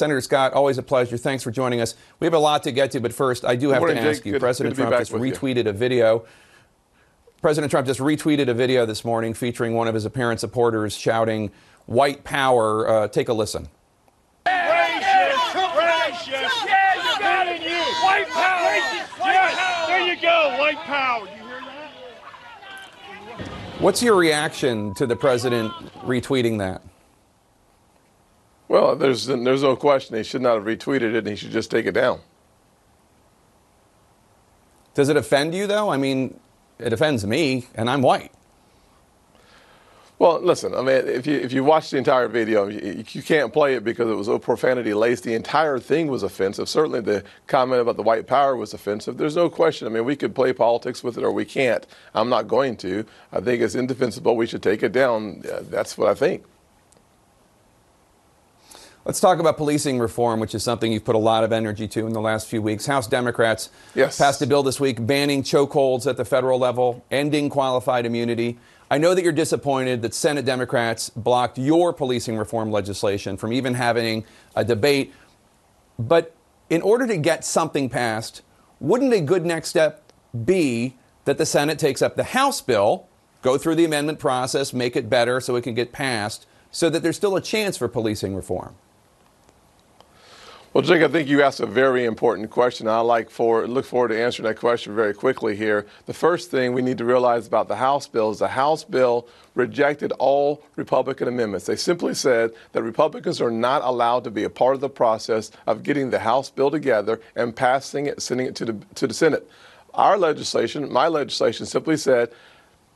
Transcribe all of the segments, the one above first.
Senator Scott, always a pleasure. Thanks for joining us. We have a lot to get to, but first, I do have to ask you. President Trump just retweeted a video. President Trump just retweeted a video this morning featuring one of his apparent supporters shouting, "White power." Take a listen. Racist! Yeah, you got it! White power! Yes, there you go, white power. You hear that? What's your reaction to the president retweeting that? Well, there's no question he should not have retweeted it, and he should just take it down. Does it offend you, though? I mean, it offends me, and I'm white. Well, listen, I mean, if you watch the entire video, you can't play it because it was so profanity-laced. The entire thing was offensive. Certainly the comment about the white power was offensive. There's no question. I mean, we could play politics with it or we can't. I'm not going to. I think it's indefensible. We should take it down. That's what I think. Let's talk about policing reform, which is something you've put a lot of energy to in the last few weeks. House Democrats passed a bill this week banning chokeholds at the federal level, ending qualified immunity. I know that you're disappointed that Senate Democrats blocked your policing reform legislation from even having a debate. But in order to get something passed, wouldn't a good next step be that the Senate takes up the House bill, go through the amendment process, make it better so it can get passed, so that there's still a chance for policing reform? Well, Jake, I think you asked a very important question. I look forward to answering that question very quickly here. The first thing we need to realize about the House bill is the House bill rejected all Republican amendments. They simply said that Republicans are not allowed to be a part of the process of getting the House bill together and passing it, sending it to the Senate. Our legislation, my legislation, simply said,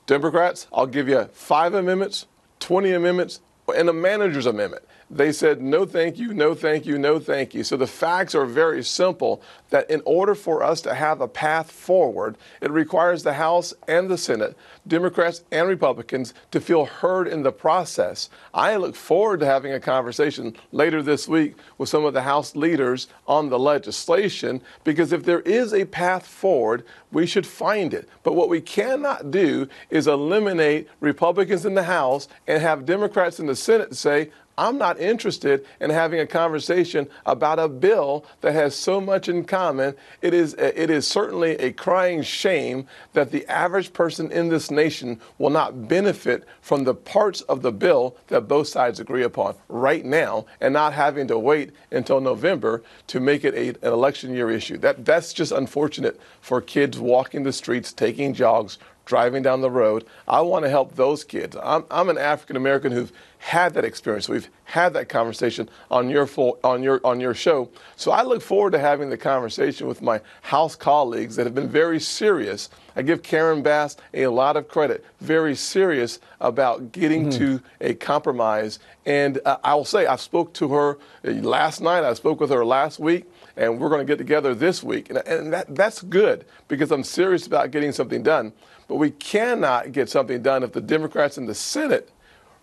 Democrats, I'll give you 5 amendments, 20 amendments, and a manager's amendment. They said, no, thank you, no, thank you, no, thank you. So the facts are very simple, that in order for us to have a path forward, it requires the House and the Senate, Democrats and Republicans, to feel heard in the process. I look forward to having a conversation later this week with some of the House leaders on the legislation, because if there is a path forward, we should find it. But what we cannot do is eliminate Republicans in the House and have Democrats in the Senate say, I'm not interested in having a conversation about a bill that has so much in common. It is certainly a crying shame that the average person in this nation will not benefit from the parts of the bill that both sides agree upon right now, and not having to wait until November to make it an election year issue. That's just unfortunate for kids walking the streets, taking jogs, driving down the road. I want to help those kids. I'm an African American who've had that experience. We've had that conversation on your show. So I look forward to having the conversation with my House colleagues that have been very serious. I give Karen Bass a lot of credit, very serious about getting to a compromise. And I will say, I spoke to her last night. I spoke with her last week. And we're going to get together this week. And that's good, because I'm serious about getting something done. But we cannot get something done if the Democrats in the Senate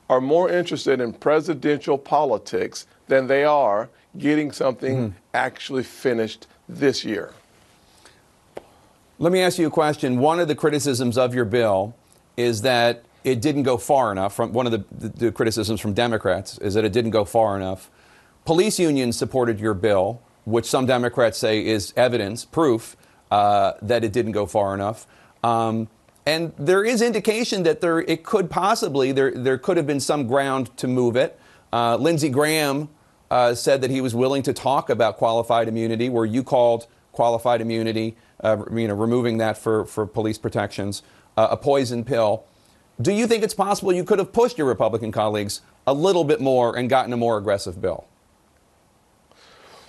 are more interested in presidential politics than they are getting something actually finished this year. Let me ask you a question. One of the criticisms of your bill is that it didn't go far enough. One of the criticisms from Democrats is that it didn't go far enough. Police unions supported your bill, which some Democrats say is evidence, proof, that it didn't go far enough. And there is indication that there could have been some ground to move it. Lindsey Graham said that he was willing to talk about qualified immunity, where you called qualified immunity, removing that for police protections, a poison pill. Do you think it's possible you could have pushed your Republican colleagues a little bit more and gotten a more aggressive bill?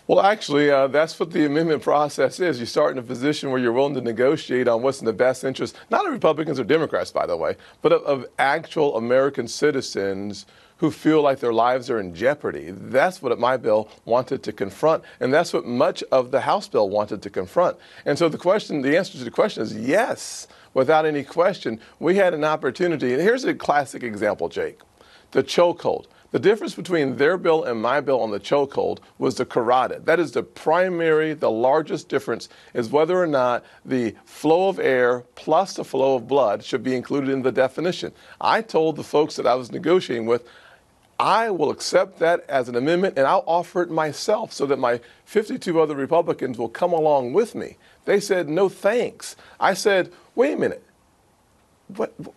Well, actually, that's what the amendment process is. You start in a position where you're willing to negotiate on what's in the best interest, not of Republicans or Democrats, by the way, but of actual American citizen who feel like their lives are in jeopardy. That's what my bill wanted to confront, and that's what much of the House bill wanted to confront. And so the answer to the question is yes, without any question. We had an opportunity, and here's a classic example, Jake, the chokehold. The difference between their bill and my bill on the chokehold was the carotid. That is the largest difference, is whether or not the flow of air plus the flow of blood should be included in the definition. I told the folks that I was negotiating with, I will accept that as an amendment, and I'll offer it myself so that my 52 other Republicans will come along with me. They said, no thanks. I said, wait a minute.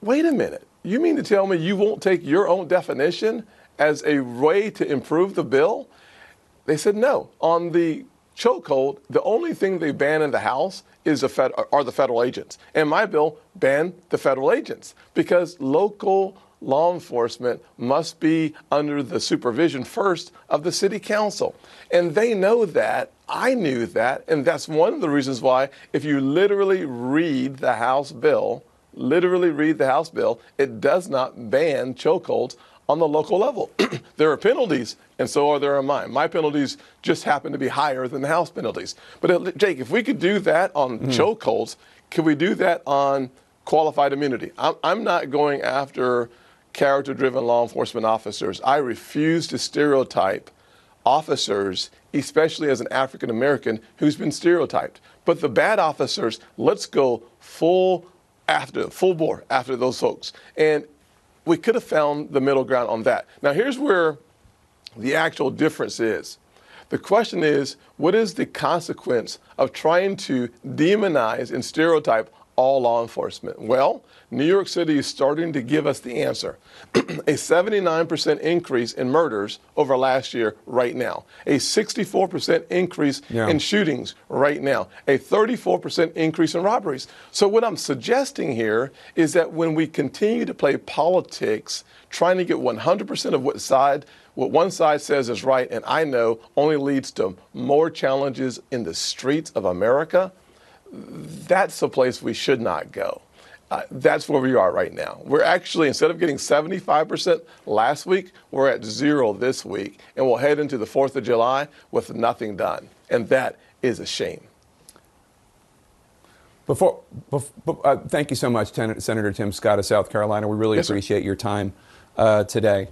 Wait a minute. You mean to tell me you won't take your own definition as a way to improve the bill? They said no. On the chokehold, the only thing they ban in the House is are the federal agents. And my bill banned the federal agents because local law enforcement must be under the supervision first of the city council. And they know that. I knew that. And that's one of the reasons why, if you literally read the House bill, it does not ban chokeholds on the local level. There are penalties, and so are there mine. My penalties just happen to be higher than the House penalties. But Jake, if we could do that on chokeholds, could we do that on qualified immunity? I'm not going after character-driven law enforcement officers. I refuse to stereotype officers, especially as an African American who's been stereotyped. But the bad officers, let's go full bore after those folks. And we could have found the middle ground on that. Now, here's where the actual difference is. The question is, what is the consequence of trying to demonize and stereotype all law enforcement? Well, New York City is starting to give us the answer. A 79% increase in murders over last year right now. A 64% increase in shootings right now. A 34% increase in robberies. So what I'm suggesting here is that when we continue to play politics, trying to get 100% of what one side says is right, and I know only leads to more challenges in the streets of America, that's a place we should not go. That's where we are right now. We're actually, instead of getting 75% last week, we're at 0 this week, and we'll head into the 4th of July with nothing done. And that is a shame. Thank you so much, Senator Tim Scott of South Carolina. We really appreciate your time today.